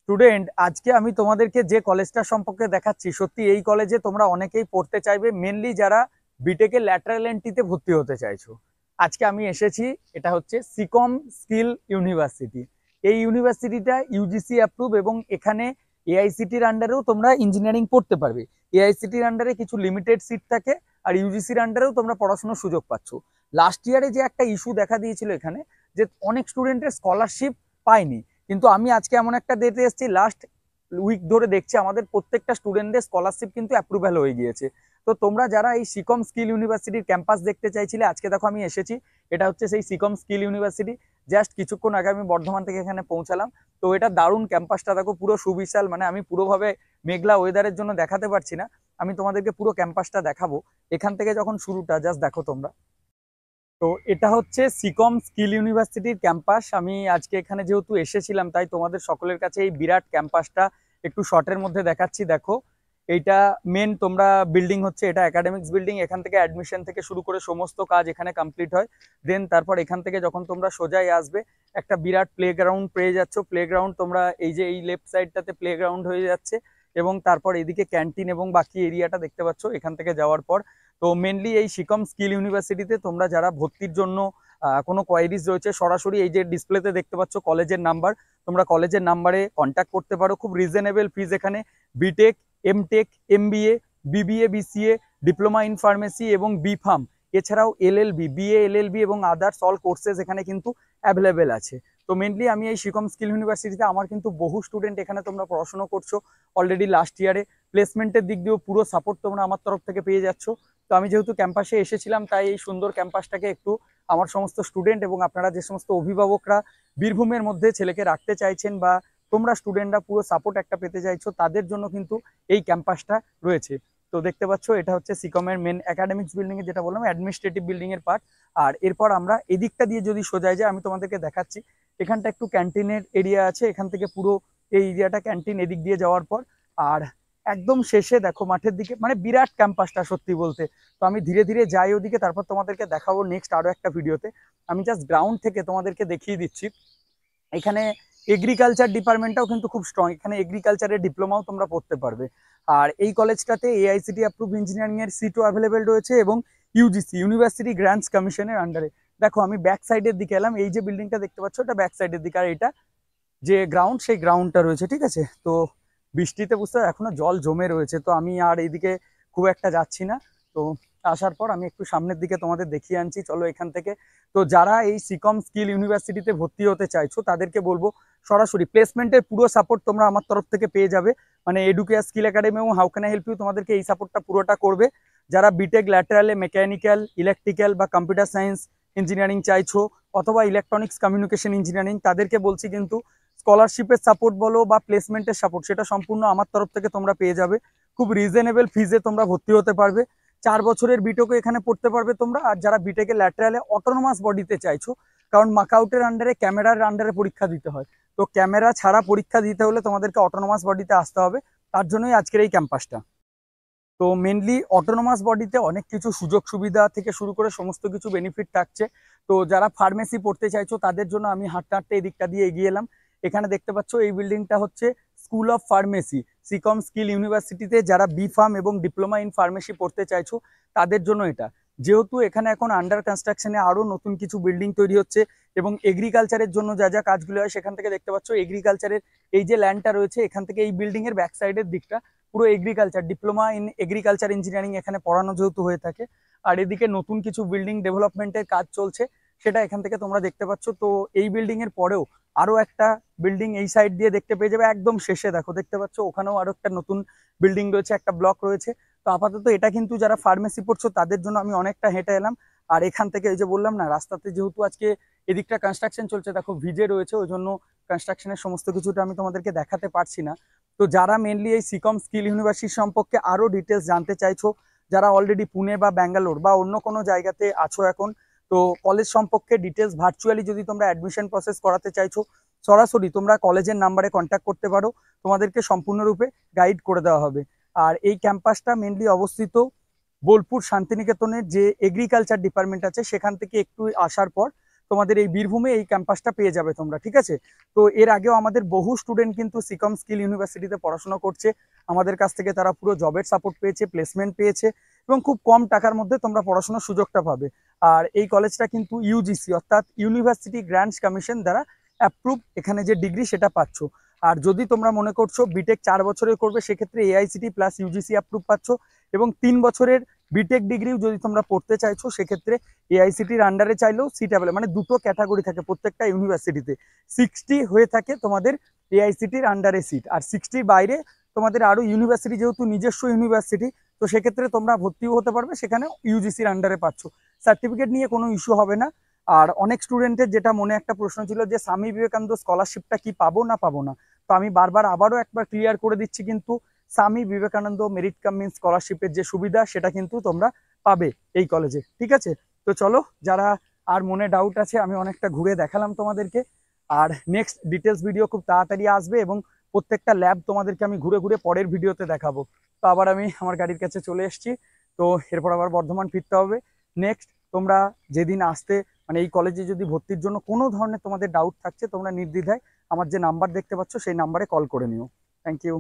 Student, আজকে আমি তোমাদেরকে যে কলেজটা সম্পর্কে দেখাচ্ছি, সত্যি এই কলেজে তোমরা অনেকেই পড়তে চাইবে, মেনলি যারা বিটেকে ল্যাটারাল এন্ট্রিতে ভর্তি হতে চাইছো। আজকে আমি এসেছি, এটা হচ্ছে সিকম স্কিল ইউনিভার্সিটি। এই ইউনিভার্সিটিটা ইউজিসি অ্যাপ্রুভ এবং এখানে এআইসিটির আন্ডারেও তোমরা ইঞ্জিনিয়ারিং পড়তে পারবে। এআইসিটির আন্ডারে কিছু লিমিটেড সিট থাকে, আর ইউজিসির আন্ডারেও তোমরা পড়াশোনার সুযোগ পাচ্ছ। লাস্ট ইয়ারে যে একটা ইস্যু দেখা দিয়েছিল এখানে, যে অনেক স্টুডেন্টের স্কলারশিপ পায়নি, কিন্তু আমি আজকে এমন একটা ডেটে এসেছি, লাস্ট উইক ধরে দেখছি আমাদের প্রত্যেকটা স্টুডেন্টদের স্কলারশিপ কিন্তু অ্যাপ্রুভাল হয়ে গিয়েছে। তো তোমরা যারা এই সিকম স্কিল ইউনিভার্সিটির ক্যাম্পাস দেখতে চাইছিলে, আজকে দেখো আমি এসেছি। এটা হচ্ছে সেই সিকম স্কিল ইউনিভার্সিটি। জাস্ট কিছুক্ষণ আগে আমি বর্ধমান থেকে এখানে পৌঁছালাম। তো এটা দারুণ ক্যাম্পাসটা দেখো, পুরো সুবিশাল, মানে আমি পুরোভাবে মেঘলা ওয়েদারের জন্য দেখাতে পারছি না। আমি তোমাদেরকে পুরো ক্যাম্পাসটা দেখাবো। এখান থেকে যখন শুরুটা, জাস্ট দেখো তোমরা। তো এটা হচ্ছে সিকম স্কিল ইউনিভার্সিটির ক্যাম্পাস। আমি আজকে এখানে যেহেতু এসেছিলাম, তাই তোমাদের সকলের কাছে এই বিরাট ক্যাম্পাসটা একটু শর্টের মধ্যে দেখাচ্ছি। দেখো, এইটা মেন তোমরা বিল্ডিং হচ্ছে, এটা একাডেমিক্স বিল্ডিং। এখান থেকে অ্যাডমিশন থেকে শুরু করে সমস্ত কাজ এখানে কমপ্লিট হয়। দেন তারপর এখান থেকে যখন তোমরা সোজাই আসবে, একটা বিরাট প্লে গ্রাউন্ড পেয়ে যাচ্ছ। প্লে গ্রাউন্ড তোমরা এই যে এই লেফট সাইডটাতে প্লে গ্রাউন্ড হয়ে যাচ্ছে, এবং তারপর এদিকে ক্যান্টিন এবং বাকি এরিয়াটা দেখতে পাচ্ছ এখান থেকে যাওয়ার পর। তো মেনলি এই সিকম স্কিল ইউনিভার্সিটিতে তোমরা যারা ভর্তির জন্য কোনো কোয়ারিজ রয়েছে, সরাসরি এই যে ডিসপ্লেতে দেখতে পাচ্ছ কলেজের নাম্বার, তোমরা কলেজের নাম্বারে কন্ট্যাক্ট করতে পারো। খুব রিজনেবল ফিজ এখানে। BTech, MTech, MBA, BBA, BCA, diploma in pharmacy এবং বিফার্ম, এছাড়াও এলএলবি, বিএ, এলএলবি এবং আদার্স অল কোর্সেস এখানে কিন্তু অ্যাভেলেবেল আছে। তো মেনলি আমি এই সিকম স্কিল ইউনিভার্সিটিতে, আমার কিন্তু বহু স্টুডেন্ট এখানে তোমরা পড়াশোনা করছো অলরেডি লাস্ট ইয়ারে। প্লেসমেন্টের দিক দিয়েও পুরো সাপোর্ট তোমরা আমার তরফ থেকে পেয়ে যাচ্ছ। তো আমি যেহেতু ক্যাম্পাসে এসেছিলাম, তাই এই সুন্দর ক্যাম্পাসটাকে একটু আমার সমস্ত স্টুডেন্ট এবং আপনারা যে সমস্ত অভিভাবকরা বীরভূমের মধ্যে ছেলেকে রাখতে চাইছেন, বা তোমরা স্টুডেন্টরা পুরো সাপোর্ট একটা পেতে চাইছো, তাদের জন্য কিন্তু এই ক্যাম্পাসটা রয়েছে। তো দেখতে পাচ্ছ, এটা হচ্ছে সিকমের মেন একাডেমিক্স বিল্ডিং এর, যেটা বললাম অ্যাডমিনিস্ট্রেটিভ বিল্ডিং এর পার্ট। আর এরপর আমরা এদিকটা দিয়ে যদি সোজায় যায়, আমি তোমাদেরকে দেখাচ্ছি। এখানটা একটু ক্যান্টিনের এরিয়া আছে, এখান থেকে পুরো এই এরিয়াটা ক্যান্টিন, এদিক দিয়ে যাওয়ার পর। আর একদম শেষে দেখো মাঠের দিকে, মানে বিরাট ক্যাম্পাসটা সত্যি বলতে। তো আমি ধীরে ধীরে যাই ওদিকে, তারপর তোমাদেরকে দেখাবো নেক্সট আরো একটা ভিডিওতে। আমি জাস্ট গ্রাউন্ড থেকে তোমাদেরকে দেখিয়ে দিচ্ছি। এখানে এগ্রিকালচার ডিপার্টমেন্টটাও কিন্তু খুব স্ট্রং, এখানে এগ্রিকালচারের ডিপ্লোমাও তোমরা পড়তে পারবে। আর এই কলেজটাতে এআইসিটি অ্যাপ্রুভ ইঞ্জিনিয়ারিং এর সিটও অ্যাভেলেবেল রয়েছে, এবং ইউজিসি ইউনিভার্সিটি গ্রান্টস কমিশনের আন্ডারে। দেখো আমি ব্যাক সাইডের দিকে এলাম, এই যে বিল্ডিংটা দেখতে পাচ্ছ, এটা ব্যাক সাইডের দিকে, আর এটা যে গ্রাউন্ড, সেই গ্রাউন্ডটা রয়েছে, ঠিক আছে। তো বৃষ্টিতে বুঝতে এখনো জল জমে রয়েছে, তো আমি আর এইদিকে খুব একটা যাচ্ছি না। তো আসার পর আমি একটু সামনের দিকে তোমাদের দেখিয়ে আনছি, চলো এখান থেকে। তো যারা এই সিকম স্কিল ইউনিভার্সিটিতে ভর্তি হতে চাইছো, তাদেরকে বলবো সরাসরি প্লেসমেন্টের পুরো সাপোর্ট তোমরা আমার তরফ থেকে পেয়ে যাবে। মানে এডুকেয়ার স্কিল একাডেমি এবং how can I help you তোমাদেরকে এই সাপোর্টটা পুরোটা করবে। যারা বিটেক ল্যাটারালে মেকানিক্যাল, ইলেকট্রিক্যাল বা কম্পিউটার সায়েন্স ইঞ্জিনিয়ারিং চাইছো, অথবা ইলেকট্রনিক্স কমিউনিকেশন ইঞ্জিনিয়ারিং, তাদেরকে বলছি কিন্তু স্কলারশিপের সাপোর্ট বলো বা প্লেসমেন্টের সাপোর্ট, সেটা সম্পূর্ণ আমার তরফ থেকে তোমরা পেয়ে যাবে। খুব রিজনেবল ফিজে তোমরা ভর্তি হতে পারবে। 4 বছরের বিটেকও এখানে পড়তে পারবে তোমরা। আর যারা বিটেকে ল্যাটারালে অটোনোমাস বডিতে চাইছো, কারণ মাকআউটের আন্ডারে, ক্যামেরার আন্ডারে পরীক্ষা দিতে হয়, তো ক্যামেরা ছাড়া পরীক্ষা দিতে হলে তোমাদেরকে অটোনোমাস বডিতে আসতে হবে। তার জন্যই আজকের এই ক্যাম্পাসটা। তো মেনলি অটোনোমাস বডিতে অনেক কিছু সুযোগ সুবিধা থেকে শুরু করে সমস্ত কিছু বেনিফিট থাকছে। তো যারা ফার্মেসি পড়তে চাইছো, তাদের জন্য আমি হাঁটতে হাঁটতে এই দিকটা দিয়ে এগিয়ে এলাম। এখানে দেখতে পাচ্ছ এই বিল্ডিংটা হচ্ছে স্কুল অফ ফার্মেসি, সিকম স্কিল ইউনিভার্সিটিতে যারা বি ফার্ম এবং ডিপ্লোমা ইন ফার্মেসি পড়তে চাইছো, তাদের জন্য এটা। যেহেতু এখানে এখন আন্ডার কনস্ট্রাকশনে আরো নতুন কিছু বিল্ডিং তৈরি হচ্ছে, এবং এগ্রিকালচারের জন্য যা যা কাজগুলো হয়, সেখান থেকে দেখতে পাচ্ছ এগ্রিকালচারের এই যে ল্যান্ডটা রয়েছে, এখান থেকে এই বিল্ডিং এর ব্যাক সাইডের দিকটা পুরো agriculture, diploma in agriculture engineering এখানে পড়ানো যেহেতু হয়ে থাকে। আর এদিকে নতুন কিছু বিল্ডিং ডেভেলপমেন্টের কাজ চলছে, সেটা এখান থেকে তোমরা দেখতে পাচ্ছ। তো এই বিল্ডিং এর পরেও আরো একটা বিল্ডিং এই সাইড দিয়ে দেখতে পেয়ে যাবে, একদম শেষে দেখো দেখতে পাচ্ছ, ওখানেও আরো একটা নতুন বিল্ডিং রয়েছে, একটা ব্লক রয়েছে। তো আপাতত এটা কিন্তু যারা ফার্মেসি পড়ছো, তাদের জন্য আমি অনেকটা হেঁটে এলাম। আর এখান থেকে এই যে বললাম না, রাস্তাতে যেহেতু আজকে এদিকটা কনস্ট্রাকশন চলছে, দেখো ভিজে রয়েছে, ওই জন্য কনস্ট্রাকশনের সমস্ত কিছুটা আমি তোমাদেরকে দেখাতে পারছি না। তো যারা মেনলি এই সিকম স্কিল ইউনিভার্সিটি সম্পর্কে আরো ডিটেলস জানতে চাইছো, যারা অলরেডি পুনে বা ব্যাঙ্গালোর বা অন্য কোনো জায়গাতে আছো এখন, তো কলেজ সম্পর্কে ডিটেলস ভার্চুয়ালি যদি তোমরা অ্যাডমিশন প্রসেস করাতে চাইছো, সরাসরি তোমরা কলেজের নাম্বারে কন্ট্যাক্ট করতে পারো, তোমাদেরকে সম্পূর্ণরূপে গাইড করে দেওয়া হবে। আর এই ক্যাম্পাসটা মেনলি অবস্থিত বোলপুর শান্তিনিকেতনের যে এগ্রিকালচার ডিপার্টমেন্ট আছে, সেখান থেকে একটু আসার পর তোমাদের এই বীরভূমে এই ক্যাম্পাসটা পেয়ে যাবে তোমরা, ঠিক আছে। তো এর আগেও আমাদের বহু স্টুডেন্ট কিন্তু সিকম স্কিল ইউনিভার্সিটিতে পড়াশোনা করছে, আমাদের কাছ থেকে তারা পুরো জবের সাপোর্ট পেয়েছে, প্লেসমেন্ট পেয়েছে, এবং খুব কম টাকার মধ্যে তোমরা পড়াশোনার সুযোগটা পাবে। আর এই কলেজটা কিন্তু ইউজিসি অর্থাৎ ইউনিভার্সিটি গ্র্যান্টস কমিশন দ্বারা অ্যাপ্রুভ, এখানে যে ডিগ্রি সেটা পাচ্ছ। আর যদি তোমরা মনে করছো বিটেক 4 বছরের করবে, সেক্ষেত্রে এআইসিটি প্লাস ইউজিসি অ্যাপ্রুভ পাচ্ছ, এবং 3 বছরের বিটেক ডিগ্রিও যদি তোমরা পড়তে চাইছো সেক্ষেত্রে এআইসিটির আন্ডারে চাইলেও সিট অ্যাভেলেবল, মানে দুটো ক্যাটাগরি থাকে প্রত্যেকটা ইউনিভার্সিটিতে। 60 হয়ে থাকে তোমাদের এআইসিটির আন্ডারে সিট, আর 60-র বাইরে তোমাদের আরো ইউনিভার্সিটি, যেহেতু নিজস্ব ইউনিভার্সিটি, তো সেক্ষেত্রে তোমরা ভর্তিও হতে পারবে, সেখানে ইউজিসির আন্ডারে পাচ্ছ। সার্টিফিকেট নিয়ে কোনো ইস্যু হবে না। আর অনেক স্টুডেন্টের যেটা মনে একটা প্রশ্ন ছিল যে স্বামী বিবেকানন্দ স্কলারশিপটা কি পাবো না পাবো না, তো আমি বারবার আবারও একবার ক্লিয়ার করে দিচ্ছি, কিন্তু Swami Vivekananda merit cum means স্কলারশিপের যে সুবিধা সেটা কিন্তু তোমরা পাবে এই কলেজে, ঠিক আছে। তো চলো, যারা আর মনে ডাউট আছে, আমি অনেকটা ঘুরে দেখালাম তোমাদেরকে। আর নেক্সট ডিটেলস ভিডিও খুব তাড়াতাড়ি আসবে, এবং প্রত্যেকটা ল্যাব তোমাদেরকে আমি ঘুরে ঘুরে পরের ভিডিওতে দেখাবো। তো আবার আমি আমার গাড়ির কাছে চলে এসেছি, তো এরপর আবার বর্ধমান ফিরতে হবে। নেক্সট তোমরা যেদিন আসতে, মানে এই কলেজে যদি ভর্তির জন্য কোনো ধরনের তোমাদের ডাউট থাকছে, তোমরা নির্দ্বিধায় আমার যে নাম্বার দেখতে পাচ্ছ সেই নাম্বারে কল করে নিও। Thank you.